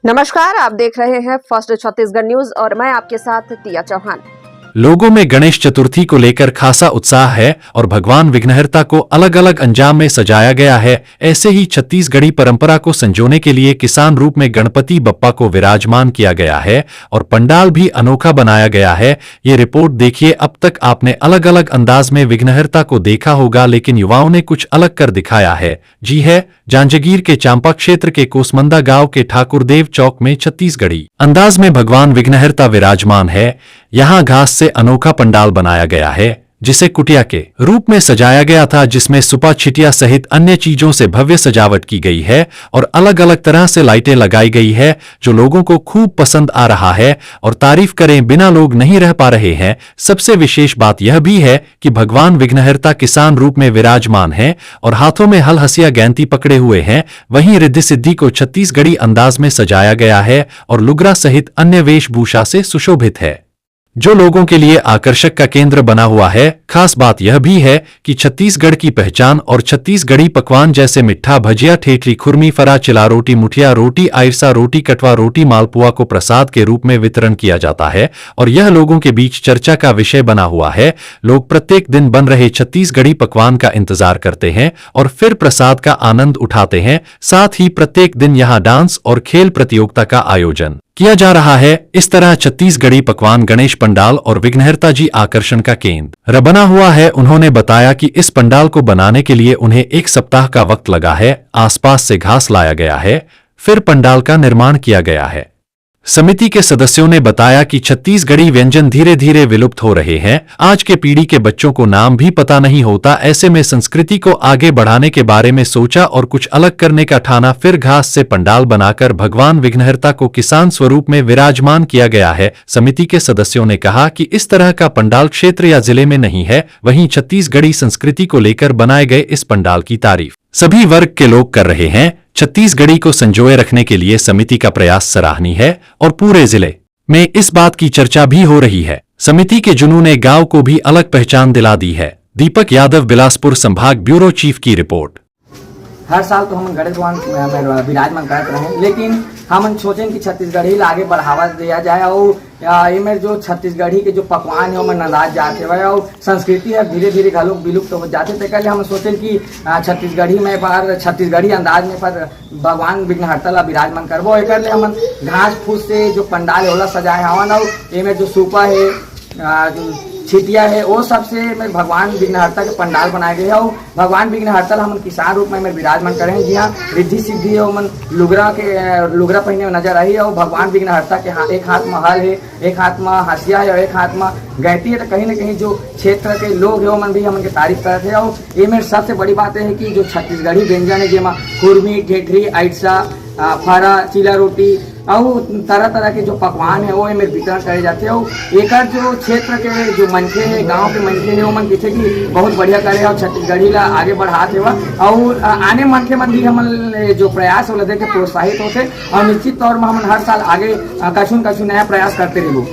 नमस्कार, आप देख रहे हैं फर्स्ट छत्तीसगढ़ न्यूज और मैं आपके साथ तिया चौहान। लोगों में गणेश चतुर्थी को लेकर खासा उत्साह है और भगवान विघ्नहर्ता को अलग अलग अंजाम में सजाया गया है। ऐसे ही छत्तीसगढ़ी परंपरा को संजोने के लिए किसान रूप में गणपति बप्पा को विराजमान किया गया है और पंडाल भी अनोखा बनाया गया है। ये रिपोर्ट देखिए। अब तक आपने अलग अलग अंदाज में विघ्नहर्ता को देखा होगा, लेकिन युवाओं ने कुछ अलग कर दिखाया है। जी है, जांजगीर के चांपा क्षेत्र के कोसमंदा गांव के ठाकुरदेव चौक में छत्तीसगढ़ी अंदाज में भगवान विघ्नहर्ता विराजमान है। यहाँ घास से अनोखा पंडाल बनाया गया है, जिसे कुटिया के रूप में सजाया गया था, जिसमें सुपा छिटिया सहित अन्य चीजों से भव्य सजावट की गई है और अलग अलग तरह से लाइटें लगाई गई है, जो लोगों को खूब पसंद आ रहा है और तारीफ करें बिना लोग नहीं रह पा रहे हैं। सबसे विशेष बात यह भी है कि भगवान विघ्नहर्ता किसान रूप में विराजमान है और हाथों में हल हसिया गैंती पकड़े हुए हैं। वहीं रिद्धि सिद्धि को छत्तीसगढ़ी अंदाज में सजाया गया है और लुगरा सहित अन्य वेशभूषा से सुशोभित है, जो लोगों के लिए आकर्षक का केंद्र बना हुआ है। खास बात यह भी है कि छत्तीसगढ़ की पहचान और छत्तीसगढ़ी पकवान जैसे मिठा, भजिया, ठेठरी, खुरमी, फरा, चिला रोटी, मुठिया रोटी, आयरसा रोटी, कटवा रोटी, मालपुआ को प्रसाद के रूप में वितरण किया जाता है और यह लोगों के बीच चर्चा का विषय बना हुआ है। लोग प्रत्येक दिन बन रहे छत्तीसगढ़ी पकवान का इंतजार करते हैं और फिर प्रसाद का आनंद उठाते हैं। साथ ही प्रत्येक दिन यहाँ डांस और खेल प्रतियोगिता का आयोजन किया जा रहा है। इस तरह छत्तीसगढ़ी पकवान, गणेश पंडाल और विघ्नहर्ता जी आकर्षण का केंद्र बना हुआ है। उन्होंने बताया कि इस पंडाल को बनाने के लिए उन्हें 1 सप्ताह का वक्त लगा है। आसपास से घास लाया गया है, फिर पंडाल का निर्माण किया गया है। समिति के सदस्यों ने बताया कि छत्तीसगढ़ी व्यंजन धीरे धीरे विलुप्त हो रहे हैं। आज के पीढ़ी के बच्चों को नाम भी पता नहीं होता। ऐसे में संस्कृति को आगे बढ़ाने के बारे में सोचा और कुछ अलग करने का ठाना। फिर घास से पंडाल बनाकर भगवान विघ्नहर्ता को किसान स्वरूप में विराजमान किया गया है। समिति के सदस्यों ने कहा कि इस तरह का पंडाल क्षेत्र या जिले में नहीं है। वहीं छत्तीसगढ़ी संस्कृति को लेकर बनाए गए इस पंडाल की तारीफ सभी वर्ग के लोग कर रहे हैं। छत्तीसगढ़ी को संजोए रखने के लिए समिति का प्रयास सराहनीय है और पूरे जिले में इस बात की चर्चा भी हो रही है। समिति के जुनून ने गांव को भी अलग पहचान दिला दी है। दीपक यादव, बिलासपुर संभाग ब्यूरो चीफ की रिपोर्ट। हर साल तो हम गणेश भगवान विराजमान करते रहे, लेकिन हम सोचें कि छत्तीसगढ़ी ला आगे बढ़ावा दिया जाए और इनमें जो छत्तीसगढ़ी के जो पकवान है वो नंदाज जाते हुए और संस्कृति है धीरे धीरे घलों विलुप्त हो जाते। तो कल हम सोचें कि छत्तीसगढ़ी में पर छत्तीसगढ़ी अंदाज में पर भगवान विघ्नहर्ता ला विराजमान करबो। एक हम घास फूस से जो पंडाल होला सजाए हवन और इनमें जो सूपा है, छिटिया है, वो सबसे भगवान विघ्नहर्ता के पंडाल बनाए गए हैं और भगवान विघ्नहर्ता हम किसान रूप में विराजमान करे हैं। जी हाँ, रिद्धि सिद्धि है, मन लुगरा पहने नजर आई है और भगवान विघ्नहर्ता के एक हाथ में हल है, एक हाथ में हसिया है और एक हाथ में गैती है। तो कहीं ना कहीं जो क्षेत्र के लोग है मन भी हम उनकी तारीफ करते हैं। और ये मेरे सबसे बड़ी बात है कि जो छत्तीसगढ़ी व्यंजन है जिसमें खुरमी, ठेठरी, आयरसा, फरा, चिला रोटी और तरह तरह के जो पकवान है वो में वितरण करे जाते हैं। और एक जो क्षेत्र के जो मनखे है, गांव के मनखे है, वो मन कहते कि बहुत बढ़िया करे और छत्तीसगढ़ी ला आगे बढ़ाते हुआ और आने मनखे मन भी हम जो प्रयास हो देखे प्रोत्साहित होते और निश्चित तौर में हम हर साल आगे कछु नया प्रयास करते रहो।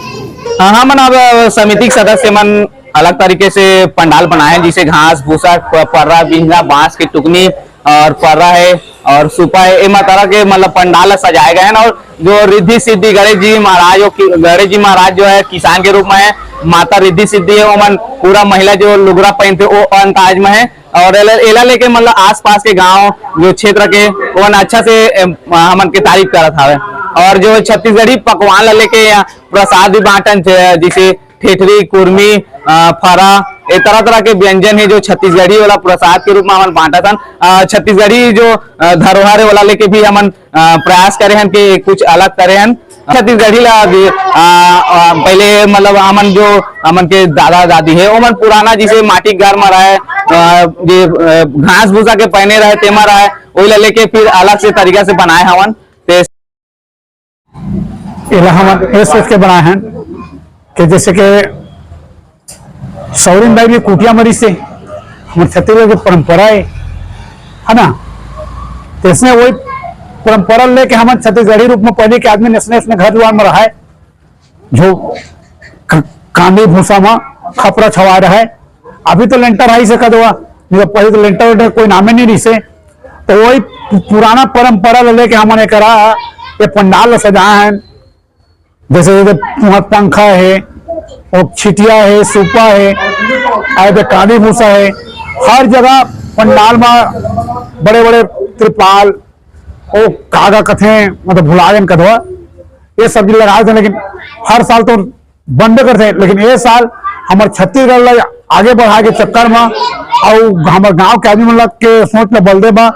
हाँ मन अब समिति के सदस्य मन अलग तरीके से पंडाल बनाए, जिसे घास भूसा, पर्रा, बिंजा, बांस की टुकनी और पर्रा है और सुपा है, इमा तरह के मतलब पंडाल सजाए गए हैं। और जो रिद्धि सिद्धि गणेश जी महाराज जो है किसान के रूप में है, माता रिद्धि सिद्धि है वो मन पूरा महिला जो लुगरा पहनते वो अंदाज में है और एला लेके मतलब आसपास के गांव जो क्षेत्र के वो अच्छा से हमन के तारीफ करत हवे। और जो छत्तीसगढ़ी पकवान ला लेके प्रसाद भी बांटन, जिसे ठेठरी, कुरमी, फरा, ये तरह तरह के व्यंजन है जो छत्तीसगढ़ी वाला प्रसाद के रूप में हम बांटा था। छत्तीसगढ़ी जो धरोहर है वाला लेके भी हम प्रयास करे हैं कि कुछ अलग करे हैं। छत्तीसगढ़ी ला पहले मतलब हमन के दादा दादी है वो मन पुराना जिसे माटी घर में रहे, घास भूसा के पहने रहे तेमा रहे, वही ला लेके फिर अलग से तरीका से बनाए हवन। हम सोच के बनाए हैं कि जैसे कि सौरिन भाई भी कुटिया मरी से हमारे छत्तीसगढ़ की परंपरा है ना, तो इसमें वही परंपरा लेके हम छत्तीसगढ़ी रूप में पहले के आदमी ने घर द्वार में रहा है, जो कांदी भूसा में खपरा छवा रहा है। अभी तो लेंटर आई से कद हुआ, पहले तो लेंटर कोई नामे नहीं रही से, तो वही पुराना परंपरा लेके हमने करा ये पंडाल सजाए हैं, जैसे वहाँ पंखा है और छिटिया है, सूपा है, ऐसे काली भूसा है, हर जगह पंडाल में बड़े बड़े त्रिपाल और कागा कथे मतलब भुलागन कथवा ये सब चीज लगाए थे। लेकिन हर साल तो बंद करते हैं, लेकिन ये साल हमारे छत्तीसगढ़ आगे बढ़ाए के चक्कर में और हमारे गांव के आदमी मतलब के सोच में बल दे बा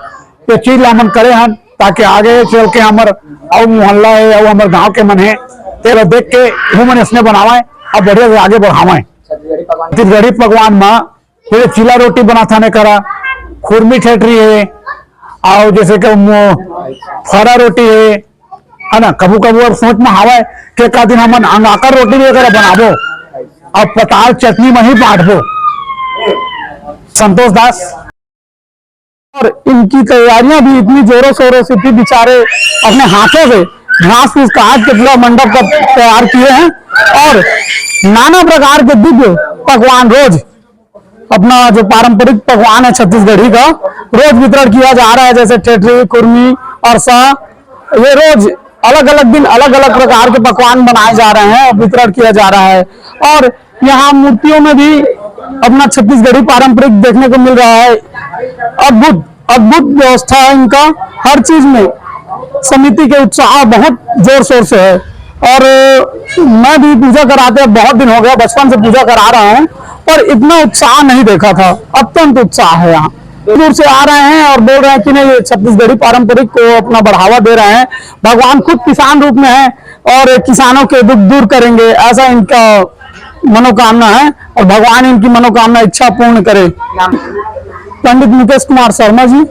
ये चीज लामन करे हैं, ताकि आगे चल के हमारे और मोहल्ला है और हमारे गांव के मन है तेरा देख के ह्यूमन इसने बनावा और बढ़िया से आगे बढ़ावा। छत्तीसगढ़ी पकवान में फिर चिला रोटी बनाता ने करा, खुरमी ठेठरी है और जैसे कि फरा रोटी है ना। कबू कबू अब सोच में हवा के का दिन हम अंगाकर रोटी भी अगर बनाबो और पताल चटनी में ही बांटबो। संतोष दास। और इनकी तैयारियां भी इतनी जोरों शोरों से थी, बेचारे अपने हाथों से घास फूस काट के पूरा मंडप का तैयार किए हैं और नाना प्रकार के दिव्य पकवान रोज अपना जो पारंपरिक पकवान है छत्तीसगढ़ी का रोज वितरण किया जा रहा है। जैसे ठेठरी, कुर्मी और सा, ये रोज अलग अलग दिन अलग अलग प्रकार के पकवान बनाए जा रहे हैं और वितरण किया जा रहा है। और यहाँ मूर्तियों में भी अपना छत्तीसगढ़ी पारंपरिक देखने को मिल रहा है। अद्भुत अद्भुत व्यवस्था है इनका, हर चीज में समिति के उत्साह बहुत जोर शोर से है। और मैं भी पूजा कराते बहुत दिन हो गया, बचपन से पूजा करा रहा हूँ, पर इतना उत्साह नहीं देखा था। अत्यंत उत्साह है यहाँ, दूर से आ रहे हैं और बोल रहे हैं कि नहीं ये छत्तीसगढ़ी पारंपरिक को अपना बढ़ावा दे रहे हैं। भगवान खुद किसान रूप में है और किसानों के दुख दूर करेंगे, ऐसा इनका मनोकामना है और भगवान इनकी मनोकामना इच्छा पूर्ण करे। पंडित मुकेश कुमार शर्मा जी।